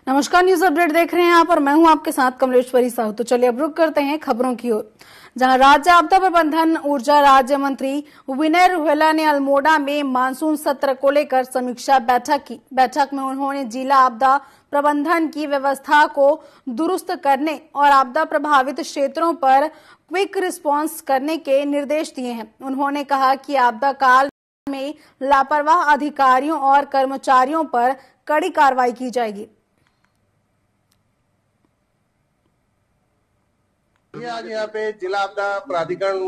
नमस्कार, news update देख रहे हैं आप और मैं हूं आपके साथ कमलेश्वरी साहू। तो चलिए अब रुक करते हैं खबरों की ओर, जहां राज्य आपदा प्रबंधन ऊर्जा राज्य मंत्री विनय रोहेला ने अल्मोड़ा में मानसून सत्र को लेकर समीक्षा बैठक की। बैठक में उन्होंने जिला आपदा प्रबंधन की व्यवस्था को दुरुस्त करने और आपदा प्रभावित क्षेत्रों पर क्विक रिस्पांस करने के निर्देश दिए हैं। उन्होंने कहा कि आपदा काल में लापरवाह अधिकारियों और कर्मचारियों पर कड़ी कार्रवाई की जाएगी। आज यहाँ पे जिला आपदा प्राधिकरण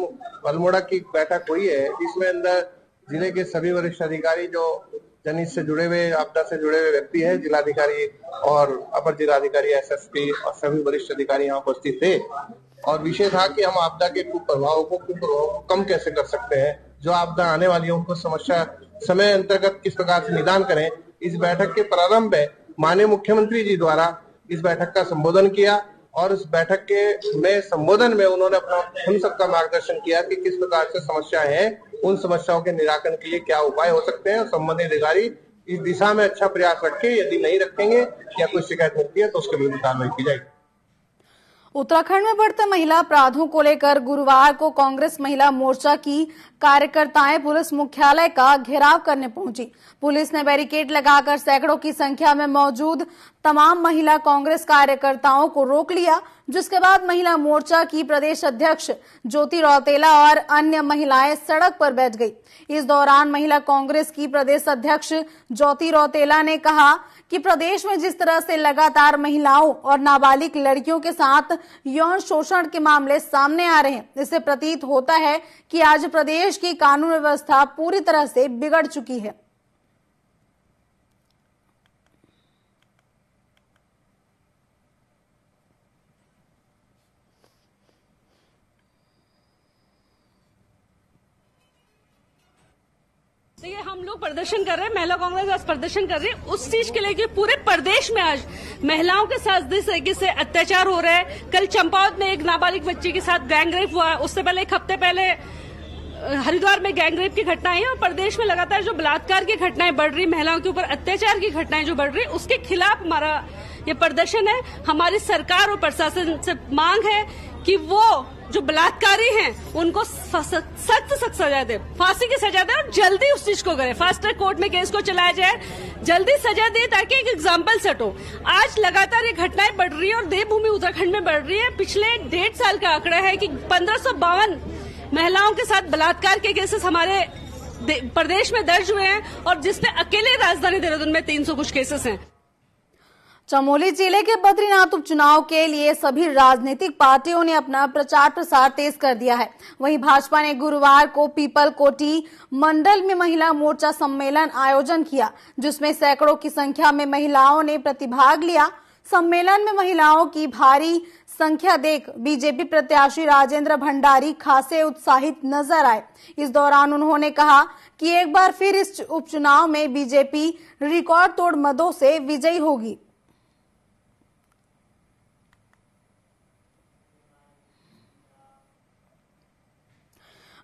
अल्मोड़ा की बैठक हुई है, जिसमें अंदर जिले के सभी वरिष्ठ अधिकारी जो जनहित से जुड़े हुए, आपदा से जुड़े हुए व्यक्ति हैं, जिलाधिकारी और अपर जिलाधिकारी, एसएसपी और सभी वरिष्ठ अधिकारी यहाँ उपस्थित थे। और विषय था कि हम आपदा के कुप्रभावों को कम कैसे कर सकते हैं, जो आपदा आने वाली है उनको समस्या समय अंतर्गत किस प्रकार से निदान करें। इस बैठक के प्रारंभ में माननीय मुख्यमंत्री जी द्वारा इस बैठक का संबोधन किया और इस बैठक के संबोधन में उन्होंने अपना हम सबका मार्गदर्शन किया कि किस प्रकार से समस्याएं हैं, उन समस्याओं के निराकरण के लिए क्या उपाय हो सकते हैं। संबंधित अधिकारी इस दिशा में अच्छा प्रयास रखें, यदि नहीं रखेंगे या कोई शिकायत मिलती है तो उसके विरुद्ध कार्रवाई की जाएगी। उत्तराखंड में बढ़ते महिला अपराधों को लेकर गुरुवार को कांग्रेस महिला मोर्चा की कार्यकर्ताएं पुलिस मुख्यालय का घेराव करने पहुंची। पुलिस ने बैरिकेड लगाकर सैकड़ों की संख्या में मौजूद तमाम महिला कांग्रेस कार्यकर्ताओं को रोक लिया, जिसके बाद महिला मोर्चा की प्रदेश अध्यक्ष ज्योति रौतेला और अन्य महिलाएं सड़क पर बैठ गई। इस दौरान महिला कांग्रेस की प्रदेश अध्यक्ष ज्योति रौतेला ने कहा कि प्रदेश में जिस तरह से लगातार महिलाओं और नाबालिग लड़कियों के साथ यौन शोषण के मामले सामने आ रहे हैं, इससे प्रतीत होता है कि आज प्रदेश की कानून व्यवस्था पूरी तरह से बिगड़ चुकी है। देखिए, हम लोग प्रदर्शन कर रहे हैं, महिला कांग्रेस आज प्रदर्शन कर रही है उस चीज के लिए कि पूरे प्रदेश में आज महिलाओं के साथ जिस तरीके से अत्याचार हो रहा है। कल चंपावत में एक नाबालिग बच्ची के साथ गैंगरेप हुआ है, उससे पहले एक हफ्ते पहले हरिद्वार में गैंगरेप की घटनाएं हैं और प्रदेश में लगातार जो बलात्कार की घटनाएं बढ़ रही, महिलाओं के ऊपर अत्याचार की घटनाएं जो बढ़ रही, उसके खिलाफ हमारा ये प्रदर्शन है। हमारी सरकार और प्रशासन से मांग है कि वो जो बलात्कारी हैं उनको सख्त सजा दे, फांसी की सजा दे और जल्दी उस चीज को करे, फास्ट ट्रैक कोर्ट में केस को चलाया जाए, जल्दी सजा दे ताकि एक एग्जाम्पल सेट हो। आज लगातार ये घटनाएं बढ़ रही है और देवभूमि उत्तराखंड में बढ़ रही है। पिछले 1.5 साल का आंकड़ा है कि 1552 महिलाओं के साथ बलात्कार के केसेस हमारे प्रदेश में दर्ज हुए हैं और जिसमें अकेले राजधानी देहरादून में 300 कुछ केसेस हैं। चमोली जिले के बद्रीनाथ उपचुनाव के लिए सभी राजनीतिक पार्टियों ने अपना प्रचार प्रसार तेज कर दिया है। वहीं भाजपा ने गुरुवार को पीपल कोटी मंडल में महिला मोर्चा सम्मेलन आयोजन किया, जिसमें सैकड़ों की संख्या में महिलाओं ने प्रतिभाग लिया। सम्मेलन में महिलाओं की भारी संख्या देख बीजेपी प्रत्याशी राजेंद्र भंडारी खासे उत्साहित नजर आए। इस दौरान उन्होंने कहा कि एक बार फिर इस उपचुनाव में बीजेपी रिकॉर्ड तोड़ मतों से विजयी होगी।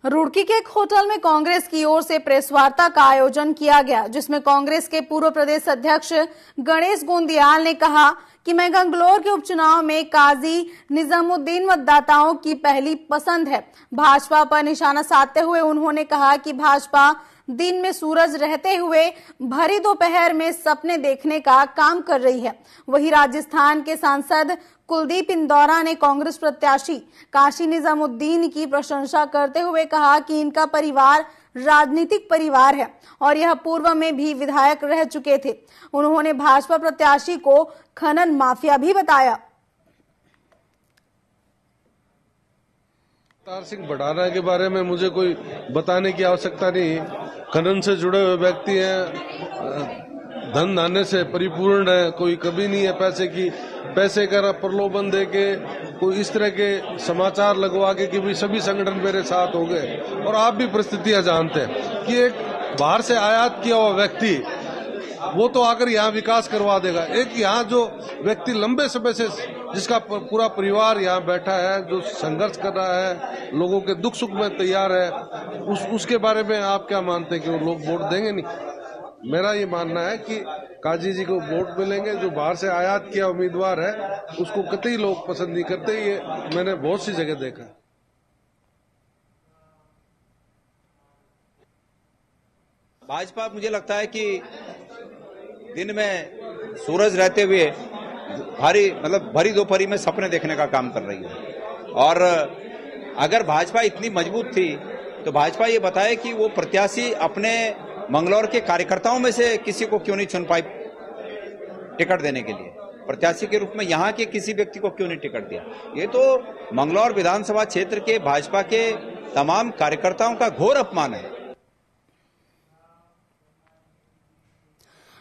रुड़की के एक होटल में कांग्रेस की ओर से प्रेस वार्ता का आयोजन किया गया, जिसमें कांग्रेस के पूर्व प्रदेश अध्यक्ष गणेश गोंदियाल ने कहा कि मैंगलोर के उपचुनाव में काजी निजामुद्दीन मतदाताओं की पहली पसंद है। भाजपा पर निशाना साधते हुए उन्होंने कहा कि भाजपा दिन में सूरज रहते हुए भरी दोपहर में सपने देखने का काम कर रही है। वहीं राजस्थान के सांसद कुलदीप इंदौरा ने कांग्रेस प्रत्याशी काशी निजामुद्दीन की प्रशंसा करते हुए कहा कि इनका परिवार राजनीतिक परिवार है और यह पूर्व में भी विधायक रह चुके थे। उन्होंने भाजपा प्रत्याशी को खनन माफिया भी बताया। अवतार सिंह भडाना के बारे में मुझे कोई बताने की आवश्यकता नहीं। खनन से जुड़े हुए व्यक्ति हैं, धन धान्य से परिपूर्ण है, कोई कभी नहीं है पैसे का प्रलोभन दे के कोई इस तरह के समाचार लगवा के कि भी सभी संगठन मेरे साथ हो गए। और आप भी परिस्थितियां जानते हैं कि एक बाहर से आयात किया हुआ व्यक्ति वो तो आकर यहाँ विकास करवा देगा। एक यहाँ जो व्यक्ति लंबे समय से जिसका पूरा परिवार यहाँ बैठा है, जो संघर्ष कर रहा है, लोगों के दुख सुख में तैयार है, उसके बारे में आप क्या मानते हैं कि वो लोग वोट देंगे? नहीं, मेरा ये मानना है कि काजी जी को वोट मिलेंगे। जो बाहर से आयात किया उम्मीदवार है उसको कतई लोग पसंद नहीं करते, ये मैंने बहुत सी जगह देखा। भाजपा मुझे लगता है कि दिन में सूरज रहते हुए भरी दोपहरी में सपने देखने का काम कर रही है। और अगर भाजपा इतनी मजबूत थी तो भाजपा ये बताए कि वो प्रत्याशी अपने मंगलौर के कार्यकर्ताओं में से किसी को क्यों नहीं चुन पाई टिकट देने के लिए, प्रत्याशी के रूप में यहां के किसी व्यक्ति को क्यों नहीं टिकट दिया। ये तो मंगलौर विधानसभा क्षेत्र के भाजपा के तमाम कार्यकर्ताओं का घोर अपमान है।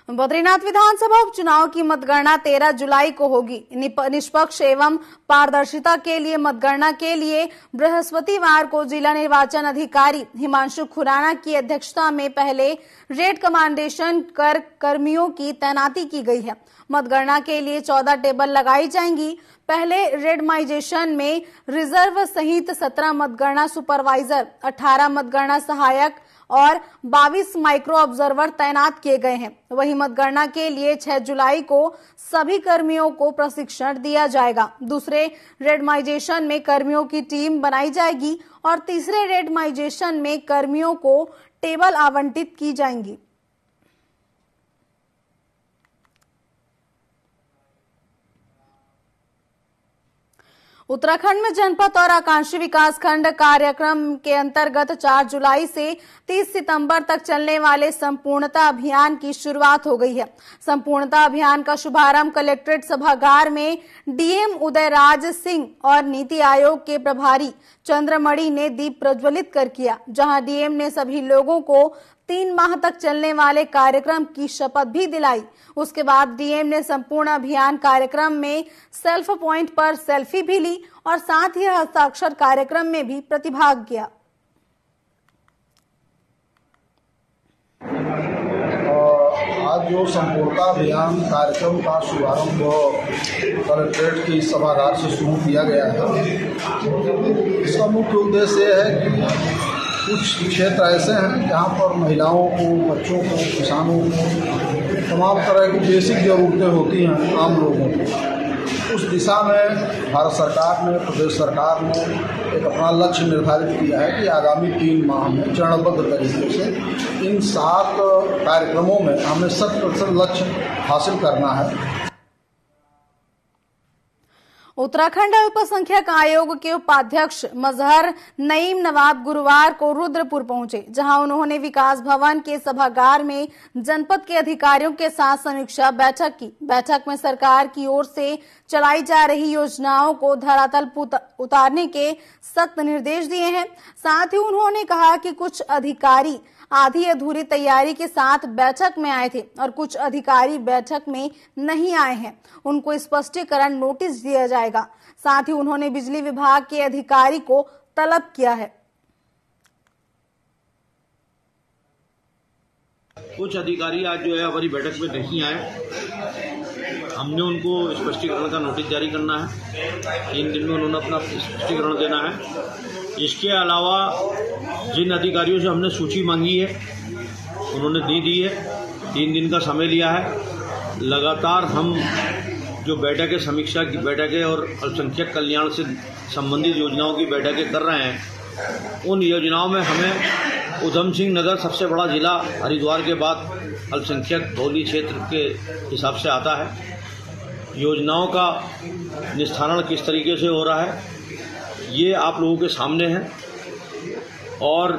बद्रीनाथ विधानसभा उपचुनाव की मतगणना 13 जुलाई को होगी। निष्पक्ष एवं पारदर्शिता के लिए मतगणना के लिए बृहस्पतिवार को जिला निर्वाचन अधिकारी हिमांशु खुराना की अध्यक्षता में पहले रेड कमांडेशन कर कर्मियों की तैनाती की गई है। मतगणना के लिए 14 टेबल लगाई जाएंगी। पहले रेडमाइजेशन में रिजर्व सहित 17 मतगणना सुपरवाइजर, 18 मतगणना सहायक और 22 माइक्रो ऑब्जर्वर तैनात किए गए हैं। वहीं मतगणना के लिए 6 जुलाई को सभी कर्मियों को प्रशिक्षण दिया जाएगा। दूसरे रेडमाइजेशन में कर्मियों की टीम बनाई जाएगी और तीसरे रेडमाइजेशन में कर्मियों को टेबल आवंटित की जाएंगी। उत्तराखंड में जनपद और आकांक्षी विकास खंड कार्यक्रम के अंतर्गत 4 जुलाई से 30 सितंबर तक चलने वाले संपूर्णता अभियान की शुरुआत हो गई है। संपूर्णता अभियान का शुभारंभ कलेक्ट्रेट सभागार में डीएम उदयराज सिंह और नीति आयोग के प्रभारी चंद्रमणि ने दीप प्रज्वलित कर किया, जहां डीएम ने सभी लोगों को 3 माह तक चलने वाले कार्यक्रम की शपथ भी दिलाई। उसके बाद डीएम ने संपूर्ण अभियान कार्यक्रम में सेल्फ पॉइंट पर सेल्फी भी ली और साथ ही हस्ताक्षर कार्यक्रम में भी प्रतिभाग किया। आज जो संपूर्णता अभियान कार्यक्रम का शुभारंभ कलेक्ट्रेट की सभागार से शुरू किया गया है, इसका मुख्य उद्देश्य है कि कुछ क्षेत्र ऐसे हैं जहाँ पर महिलाओं को, बच्चों को, किसानों को तमाम तरह की बेसिक ज़रूरतें होती हैं आम लोगों को। उस दिशा में भारत सरकार ने, प्रदेश सरकार ने एक अपना लक्ष्य निर्धारित किया है कि आगामी 3 माह में चरणबद्ध तरीके से इन 7 कार्यक्रमों में हमें 100% लक्ष्य हासिल करना है। उत्तराखंड अल्पसंख्यक आयोग के उपाध्यक्ष मजहर नईम नवाब गुरुवार को रुद्रपुर पहुंचे, जहां उन्होंने विकास भवन के सभागार में जनपद के अधिकारियों के साथ समीक्षा बैठक की। बैठक में सरकार की ओर से चलाई जा रही योजनाओं को धरातल पर उतारने के सख्त निर्देश दिए हैं। साथ ही उन्होंने कहा कि कुछ अधिकारी आधी अधूरी तैयारी के साथ बैठक में आए थे और कुछ अधिकारी बैठक में नहीं आए हैं, उनको स्पष्टीकरण नोटिस दिया जाएगा। साथ ही उन्होंने बिजली विभाग के अधिकारी को तलब किया है। कुछ अधिकारी आज जो है हमारी बैठक में नहीं आए, हमने उनको स्पष्टीकरण का नोटिस जारी करना है। 3 दिन में उन्होंने अपना स्पष्टीकरण देना है। इसके अलावा जिन अधिकारियों से हमने सूची मांगी है उन्होंने दी है। 3 दिन का समय लिया है। लगातार हम जो बैठकें, समीक्षा की बैठकें और अल्पसंख्यक कल्याण से संबंधित योजनाओं की बैठकें कर रहे हैं। उन योजनाओं में हमें उधम सिंह नगर सबसे बड़ा जिला हरिद्वार के बाद अल्पसंख्यक बहुली क्षेत्र के हिसाब से आता है। योजनाओं का निस्तारण किस तरीके से हो रहा है ये आप लोगों के सामने है। और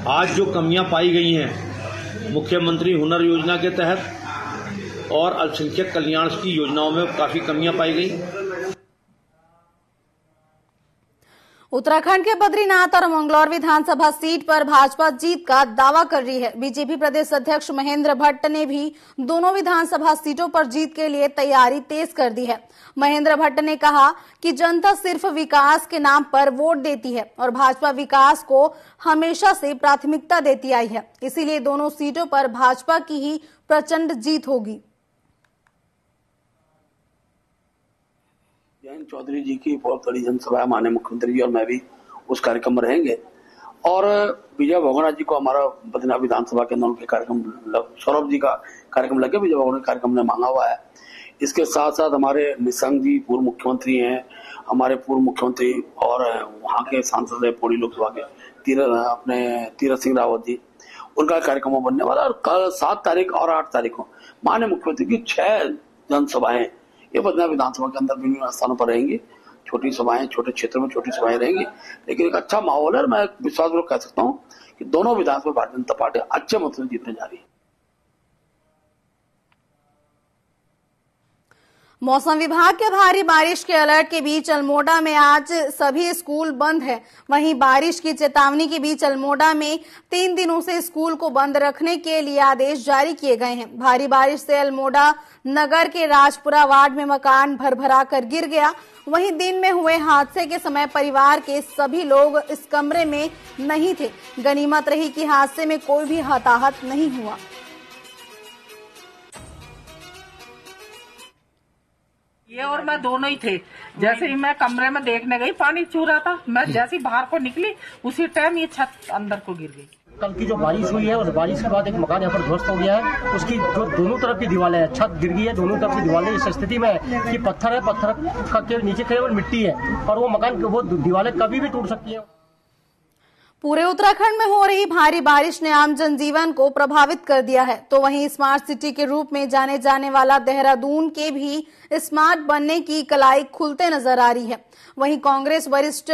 आज जो कमियां पाई गई हैं मुख्यमंत्री हुनर योजना के तहत और अल्पसंख्यक कल्याण की योजनाओं में काफी कमियां पाई गई। उत्तराखंड के बद्रीनाथ और मंगलौर विधानसभा सीट पर भाजपा जीत का दावा कर रही है। बीजेपी प्रदेश अध्यक्ष महेंद्र भट्ट ने भी दोनों विधानसभा सीटों पर जीत के लिए तैयारी तेज कर दी है। महेंद्र भट्ट ने कहा कि जनता सिर्फ विकास के नाम पर वोट देती है और भाजपा विकास को हमेशा से प्राथमिकता देती आई है, इसीलिए दोनों सीटों पर भाजपा की ही प्रचंड जीत होगी। जयंत चौधरी जी की बहुत बड़ी जनसभा है, माननीय मुख्यमंत्री जी और मैं भी उस कार्यक्रम में रहेंगे और विजय भगोना जी को हमारा बद्रीनाथ विधानसभा के अंदर उनके कार्यक्रम, सौरभ जी का कार्यक्रम लगे, विजय भगोना कार्यक्रम ने मांगा हुआ है। इसके साथ साथ हमारे निशंक जी पूर्व मुख्यमंत्री हैं, हमारे पूर्व मुख्यमंत्री और वहाँ के सांसद है पौड़ी लोकसभा के तीरथ सिंह रावत जी, उनका कार्यक्रम बनने वाला। और कल 7 तारीख और 8 तारीख को माननीय मुख्यमंत्री की 6 जनसभाएं ये बद्रीनाथ विधानसभा के अंदर विभिन्न स्थानों पर रहेंगी। छोटी सभाएं, छोटे क्षेत्रों में छोटी सभाएं रहेंगी, लेकिन एक अच्छा माहौल है। मैं विश्वासपूर्वक कह सकता हूँ कि दोनों विधानसभा भारतीय जनता पार्टी अच्छे मतों से जीतने जा रही है। मौसम विभाग के भारी बारिश के अलर्ट के बीच अल्मोड़ा में आज सभी स्कूल बंद है। वहीं बारिश की चेतावनी के बीच अल्मोड़ा में 3 दिनों से स्कूल को बंद रखने के लिए आदेश जारी किए गए हैं। भारी बारिश से अल्मोड़ा नगर के राजपुरा वार्ड में मकान भरभरा कर गिर गया। वहीं दिन में हुए हादसे के समय परिवार के सभी लोग इस कमरे में नहीं थे। गनीमत रही कि हादसे में कोई भी हताहत नहीं हुआ। ये और मैं दोनों ही थे। जैसे ही मैं कमरे में देखने गई, पानी छू रहा था, मैं जैसे ही बाहर को निकली उसी टाइम ये छत अंदर को गिर गई। कल की जो बारिश हुई है, उस बारिश के बाद एक मकान यहाँ पर ध्वस्त हो गया है। उसकी जो दोनों तरफ की दीवारें हैं, छत गिर गई है, दोनों तरफ की दीवारें इस स्थिति में है कि पत्थर है, पत्थर के नीचे केवल मिट्टी है और वो मकान वो दीवारें कभी भी टूट सकती है। पूरे उत्तराखंड में हो रही भारी बारिश ने आम जनजीवन को प्रभावित कर दिया है, तो वहीं स्मार्ट सिटी के रूप में जाने जाने वाला देहरादून के भी स्मार्ट बनने की कलाई खुलते नजर आ रही है। वहीं कांग्रेस वरिष्ठ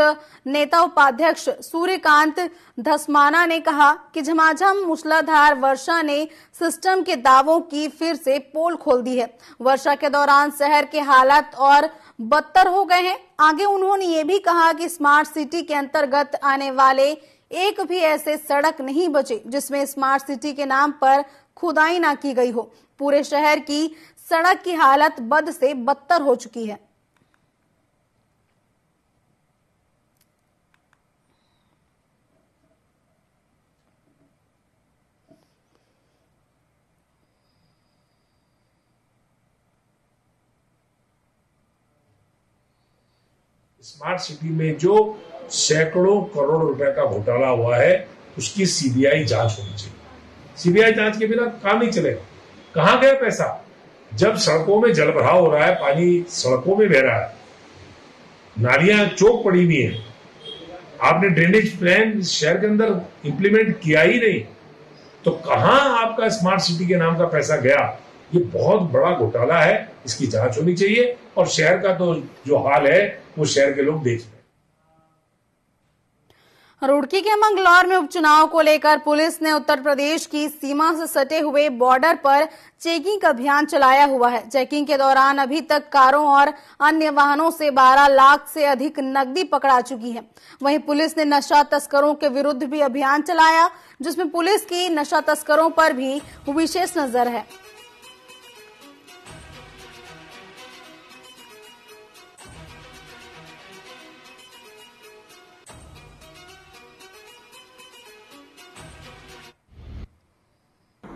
नेता उपाध्यक्ष सूर्यकांत धस्माना ने कहा कि झमाझम मूसलाधार वर्षा ने सिस्टम के दावों की फिर से पोल खोल दी है। वर्षा के दौरान शहर के हालात और बदतर हो गए हैं। आगे उन्होंने ये भी कहा कि स्मार्ट सिटी के अंतर्गत आने वाले एक भी ऐसे सड़क नहीं बचे जिसमें स्मार्ट सिटी के नाम पर खुदाई ना की गई हो। पूरे शहर की सड़क की हालत बद से बदतर हो चुकी है। स्मार्ट सिटी में जो सैकड़ों करोड़ रुपए का घोटाला हुआ है उसकी सीबीआई जांच होनी चाहिए। सीबीआई जांच के बिना काम नहीं चलेगा। कहां गया पैसा? जब सड़कों में जलभराव हो रहा है, पानी सड़कों में बह रहा है, नालियां चौक पड़ी हुई है, आपने ड्रेनेज प्लान शहर के अंदर इंप्लीमेंट किया ही नहीं, तो कहां आपका स्मार्ट सिटी के नाम का पैसा गया? ये बहुत बड़ा घोटाला है, इसकी जांच होनी चाहिए। और शहर का तो जो हाल है वो शहर के लोग देख रहे हैं। रुड़की के मंगलौर में उपचुनाव को लेकर पुलिस ने उत्तर प्रदेश की सीमा से सटे हुए बॉर्डर पर चेकिंग का अभियान चलाया हुआ है। चेकिंग के दौरान अभी तक कारों और अन्य वाहनों से 12 लाख से अधिक नकदी पकड़ा चुकी है। वहीं पुलिस ने नशा तस्करों के विरुद्ध भी अभियान चलाया, जिसमें पुलिस की नशा तस्करों पर भी विशेष नजर है।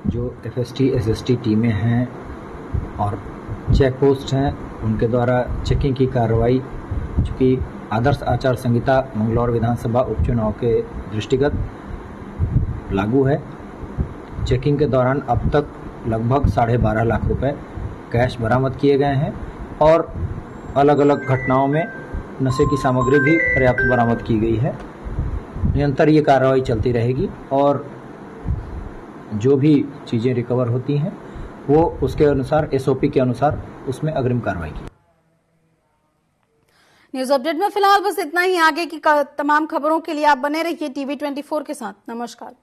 जो FST SST टीमें हैं और चेक पोस्ट हैं, उनके द्वारा चेकिंग की कार्रवाई, चूँकि आदर्श आचार संहिता मंगलौर विधानसभा उपचुनाव के दृष्टिगत लागू है। चेकिंग के दौरान अब तक लगभग 12.5 लाख रुपए कैश बरामद किए गए हैं और अलग अलग घटनाओं में नशे की सामग्री भी पर्याप्त बरामद की गई है। निरंतर ये कार्रवाई चलती रहेगी और जो भी चीज़ें रिकवर होती हैं वो उसके अनुसार SOP के अनुसार उसमें अग्रिम कार्रवाई की। न्यूज अपडेट में फिलहाल बस इतना ही। आगे की तमाम खबरों के लिए आप बने रहिए TV 24 के साथ। नमस्कार।